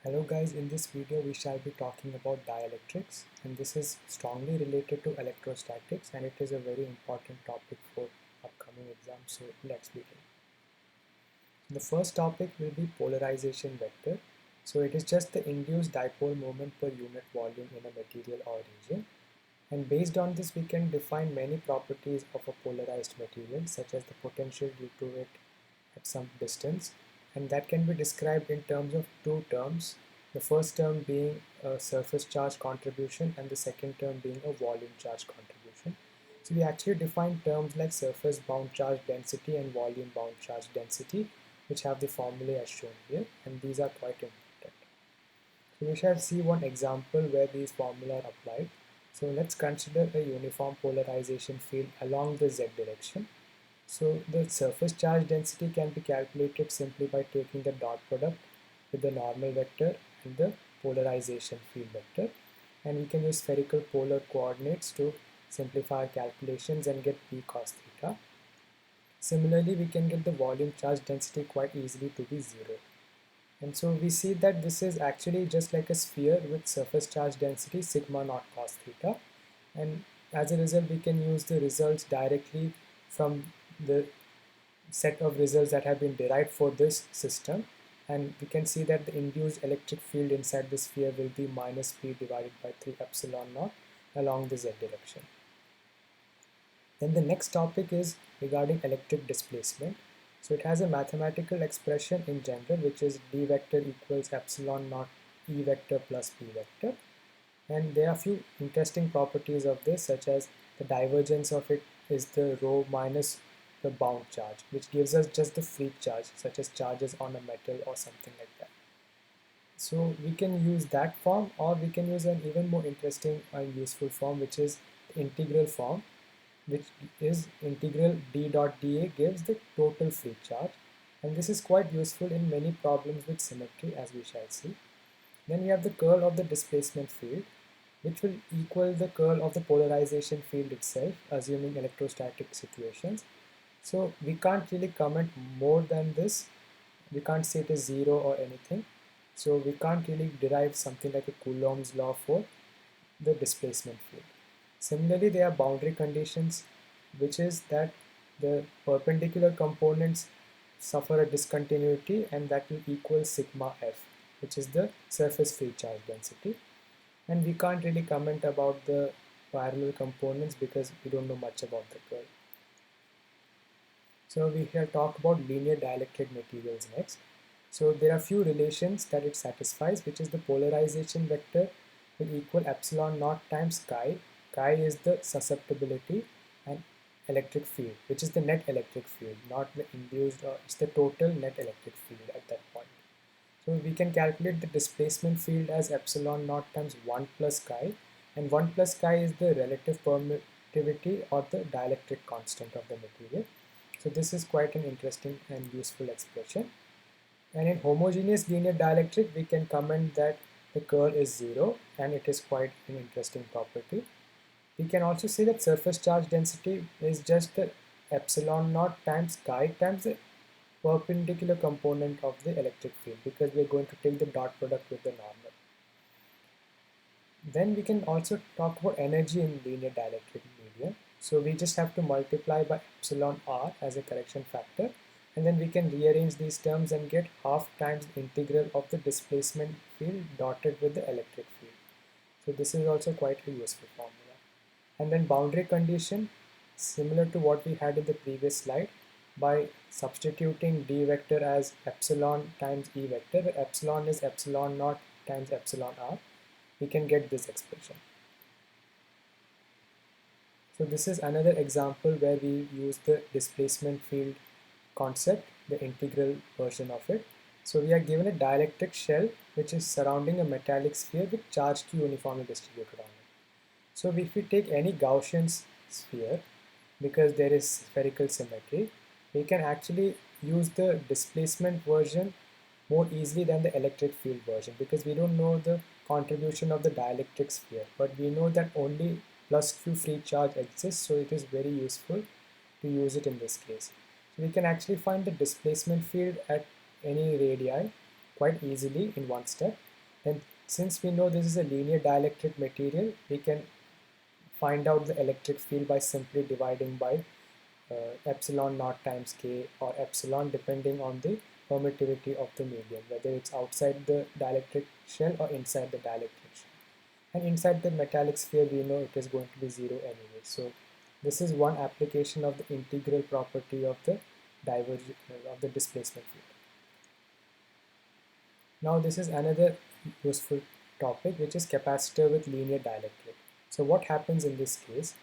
Hello guys, in this video we shall be talking about dielectrics, and this is strongly related to electrostatics and it is a very important topic for upcoming exams, so let's begin. The first topic will be polarization vector. So it is just the induced dipole moment per unit volume in a material or region, and based on this we can define many properties of a polarized material such as the potential due to it at some distance, and that can be described in terms of two terms, the first term being a surface charge contribution and the second term being a volume charge contribution. So we actually define terms like surface bound charge density and volume bound charge density, which have the formulae as shown here, and these are quite important. So we shall see one example where these formulae are applied. So let's consider a uniform polarization field along the z direction. So the surface charge density can be calculated simply by taking the dot product with the normal vector and the polarization field vector, and we can use spherical polar coordinates to simplify our calculations and get p cos theta. Similarly, we can get the volume charge density quite easily to be 0. And so we see that this is actually just like a sphere with surface charge density sigma naught cos theta, and as a result we can use the results directly from the set of results that have been derived for this system, and we can see that the induced electric field inside the sphere will be minus p divided by 3 epsilon naught along the z direction. Then the next topic is regarding electric displacement. So it has a mathematical expression in general, which is d vector equals epsilon naught e vector plus p vector, and there are a few interesting properties of this, such as the divergence of it is the rho minus the bound charge, which gives us just the free charge, such as charges on a metal or something like that. So we can use that form, or we can use an even more interesting and useful form, which is the integral form, which is integral d dot dA gives the total free charge, and this is quite useful in many problems with symmetry, as we shall see. Then we have the curl of the displacement field, which will equal the curl of the polarization field itself, assuming electrostatic situations. So we can't really comment more than this. We can't say it is 0 or anything. So we can't really derive something like a Coulomb's law for the displacement field. Similarly, there are boundary conditions, which is that the perpendicular components suffer a discontinuity, and that will equal sigma f, which is the surface free charge density. And we can't really comment about the parallel components because we don't know much about the curl. So we shall talk about linear dielectric materials next. So there are few relations that it satisfies, which is the polarization vector will equal epsilon naught times chi. Chi is the susceptibility, and electric field, which is the net electric field, not the induced, or it's the total net electric field at that point. So we can calculate the displacement field as epsilon naught times 1 plus chi, and 1 plus chi is the relative permittivity or the dielectric constant of the material. So this is quite an interesting and useful expression. And in homogeneous linear dielectric, we can comment that the curl is 0, and it is quite an interesting property. We can also say that surface charge density is just the epsilon naught times chi times the perpendicular component of the electric field, because we are going to take the dot product with the normal. Then we can also talk about energy in linear dielectric medium. So we just have to multiply by epsilon r as a correction factor, and then we can rearrange these terms and get half times the integral of the displacement field dotted with the electric field. So this is also quite a useful formula. And then boundary condition, similar to what we had in the previous slide, by substituting d vector as epsilon times e vector, where epsilon is epsilon naught times epsilon r, we can get this expression. So this is another example where we use the displacement field concept, the integral version of it. So we are given a dielectric shell which is surrounding a metallic sphere with charge q uniformly distributed on it. So if we take any Gaussian sphere, because there is spherical symmetry, we can actually use the displacement version more easily than the electric field version, because we don't know the contribution of the dielectric sphere, but we know that only plus q free charge exists, so it is very useful to use it in this case. So we can actually find the displacement field at any radii quite easily in one step, And since we know this is a linear dielectric material, we can find out the electric field by simply dividing by epsilon naught times K or epsilon, depending on the permittivity of the medium, whether it's outside the dielectric shell or inside the dielectric shell. And inside the metallic sphere, we know it is going to be zero anyway. So this is one application of the integral property of the displacement field. Now this is another useful topic, which is capacitor with linear dielectric. So what happens in this case?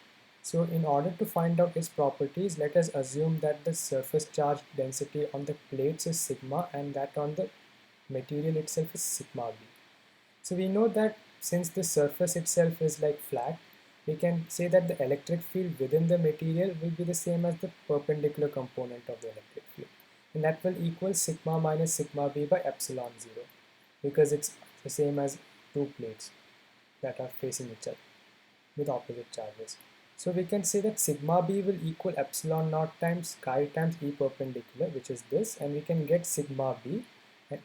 So in order to find out its properties, let us assume that the surface charge density on the plates is sigma and that on the material itself is sigma b. So we know that since the surface itself is like flat, we can say that the electric field within the material will be the same as the perpendicular component of the electric field. And that will equal sigma minus sigma b by epsilon 0, because it's the same as two plates that are facing each other with opposite charges. So we can say that sigma b will equal epsilon naught times chi times E perpendicular, which is this, and we can get sigma b, and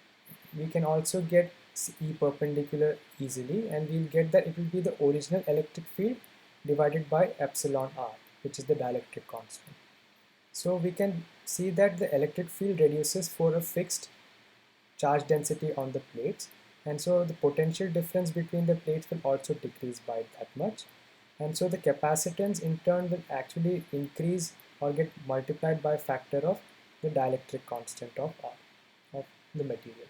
we can also get E perpendicular easily, and we'll get that it will be the original electric field divided by epsilon r, which is the dielectric constant. So we can see that the electric field reduces for a fixed charge density on the plates, and so the potential difference between the plates will also decrease by that much, and so the capacitance in turn will actually increase or get multiplied by a factor of the dielectric constant of R, of the material.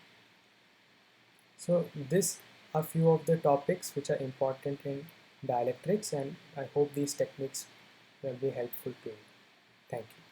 So these are few of the topics which are important in dielectrics, and I hope these techniques will be helpful to you. Thank you.